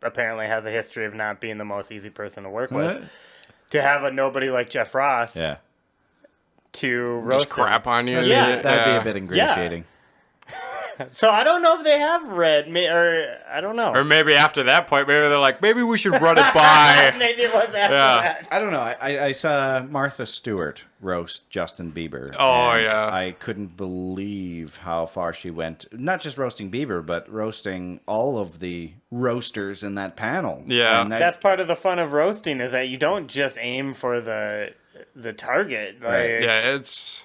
apparently has a history of not being the most easy person to work with, to have a nobody like Jeff Ross to roast Just crap on you. Yeah. That'd be a bit ingratiating. So I don't know if they have read, or I don't know. Or maybe after that point, maybe they're like, maybe we should run it by. Maybe it was after that. I don't know. I saw Martha Stewart roast Justin Bieber. Oh, and yeah. I couldn't believe how far she went. Not just roasting Bieber, but roasting all of the roasters in that panel. Yeah. And That's part of the fun of roasting, is that you don't just aim for the target. Like, Right. Yeah, it's...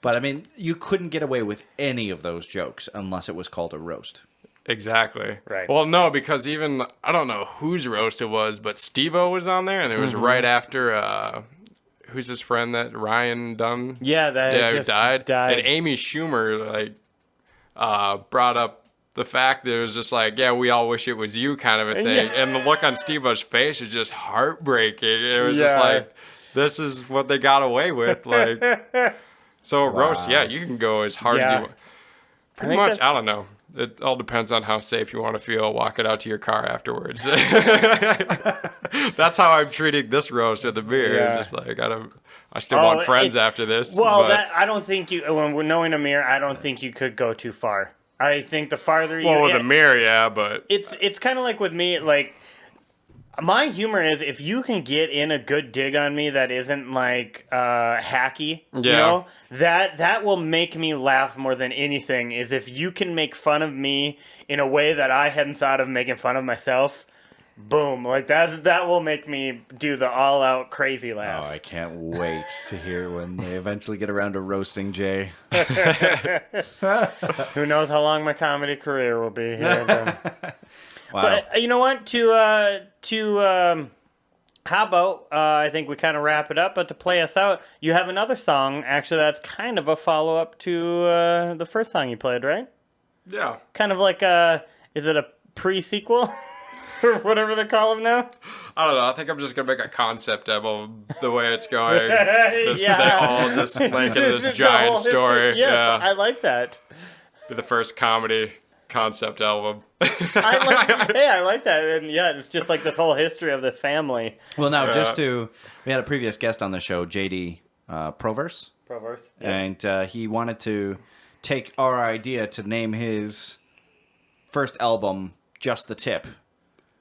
But I mean, you couldn't get away with any of those jokes unless it was called a roast. Exactly. Right. Well, no, because even, I don't know whose roast it was, but Steve-O was on there, and it was right after, who's his friend that Ryan Dunn? Yeah, that who just died. died. And Amy Schumer, like, brought up the fact that it was just like, yeah, we all wish it was you kind of a thing. Yeah. And the look on Steve-O's face was just heartbreaking. And it was just Yeah. like, this is what they got away with. Like, so a roast, yeah, you can go as hard as you want. Pretty think much, that's- I don't know. It all depends on how safe you want to feel walking out to your car afterwards. That's how I'm treating this roast with the beer. Yeah. It's just like, I still want friends after this. Well, but, I don't think you. When knowing Amir, I don't think you could go too far. I think the farther you. well, with a mirror, yeah, but It's kind of like with me, like. My humor is, if you can get in a good dig on me that isn't like hacky, you Yeah. know, that will make me laugh more than anything. Is if you can make fun of me in a way that I hadn't thought of making fun of myself. Boom, like that will make me do the all out crazy laugh. Oh, I can't wait to hear when they eventually get around to roasting Jay. Who knows how long my comedy career will be here. But, Wow. but you know what? How about I think we kind of wrap it up, but to play us out, you have another song actually that's kind of a follow up to the first song you played, right? yeah. Kind of like is it a pre-sequel or whatever they call them now? I don't know. I think I'm just going to make a concept album the way it's going. Just, Yeah. They all just link into this The giant whole history. story. Yes, Yeah. I like that. Be the first comedy concept album. I like that. And yeah, it's just like this whole history of this family. Well, now, we had a previous guest on the show, JD Proverse, Proverse. and he wanted to take our idea to name his first album Just the Tip,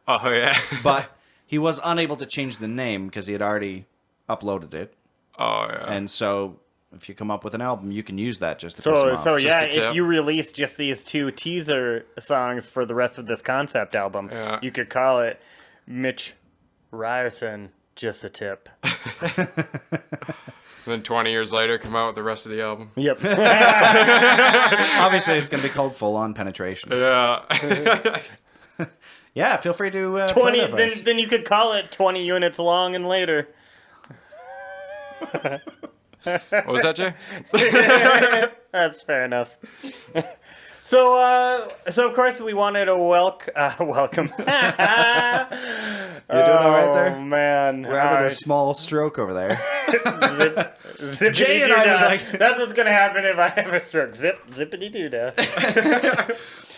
Oh, yeah. but he was unable to change the name because he had already uploaded it, Oh, yeah. and so if you come up with an album, you can use that just to piss him off. So yeah, the tip. if you release just these 2 teaser songs for the rest of this concept album, Yeah. you could call it Mitch Reierson, just a tip. Then 20 years later, come out with the rest of the album. Yep. Obviously, it's going to be called Full On Penetration. Yeah. Yeah, feel free to 20. play that for us. Then you could call it 20 units long and later. What was that, Jay? That's fair enough. So of course we wanted to welcome. You're doing all right there? Oh man, We're having a small stroke over there. Jay and I would like- That's what's gonna happen if I have a stroke. Zippity doo dah.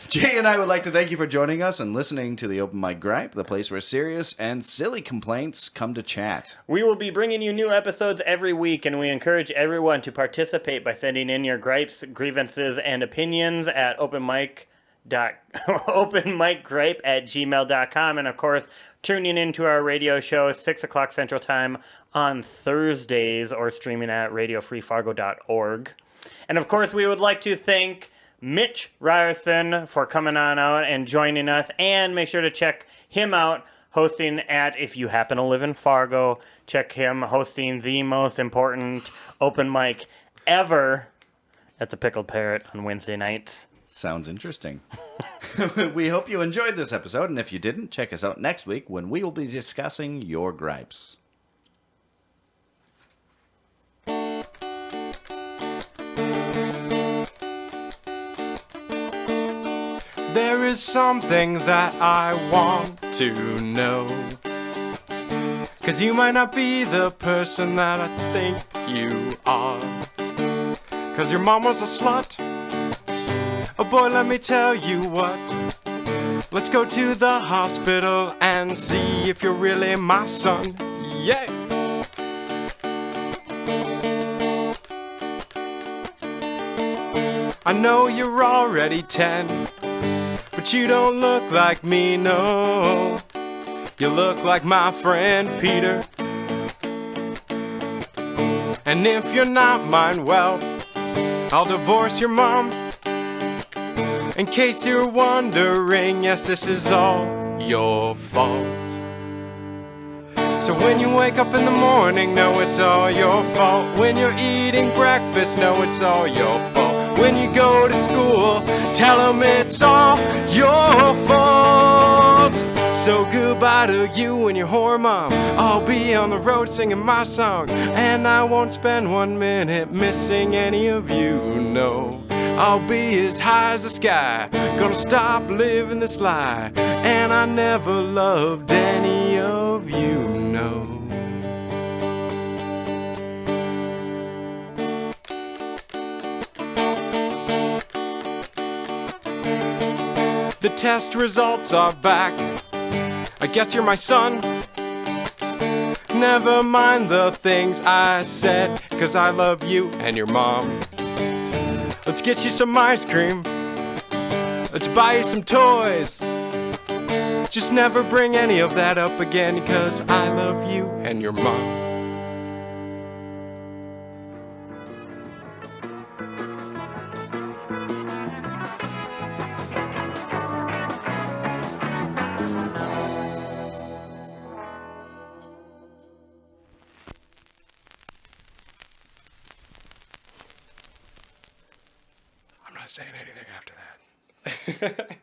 Jay and I would like to thank you for joining us and listening to the Open Mic Gripe, the place where serious and silly complaints come to chat. We will be bringing you new episodes every week, and we encourage everyone to participate by sending in your gripes, grievances, and opinions at openmicgripe@gmail.com, and of course, tuning into our radio show 6 o'clock Central Time on Thursdays, or streaming at radiofreefargo.org. And of course, we would like to thank Mitch Reierson for coming on out and joining us, and make sure to check him out hosting at, if you happen to live in Fargo, check him hosting the most important open mic ever at the Pickled Parrot on Wednesday nights. Sounds interesting. We hope you enjoyed this episode, and if you didn't, check us out next week when we will be discussing your gripes. There is something that I want to know. 'Cause you might not be the person that I think you are. 'Cause your mom was a slut. Oh boy, let me tell you what. Let's go to the hospital and see if you're really my son. Yeah! I know you're already 10. But you don't look like me, no. You look like my friend Peter. And if you're not mine, well, I'll divorce your mom. In case you're wondering, yes, this is all your fault. So when you wake up in the morning, know it's all your fault. When you're eating breakfast, know it's all your fault. When you go to school, tell them it's all your fault. So goodbye to you and your whore mom. I'll be on the road singing my song, and I won't spend 1 minute missing any of you, no. I'll be as high as the sky, gonna stop living this lie, and I never loved any of you, no. The test results are back. I guess you're my son. Never mind the things I said, 'cause I love you and your mom. Let's get you some ice cream. Let's buy you some toys. Just never bring any of that up again, 'cause I love you and your mom. I'm not saying anything after that.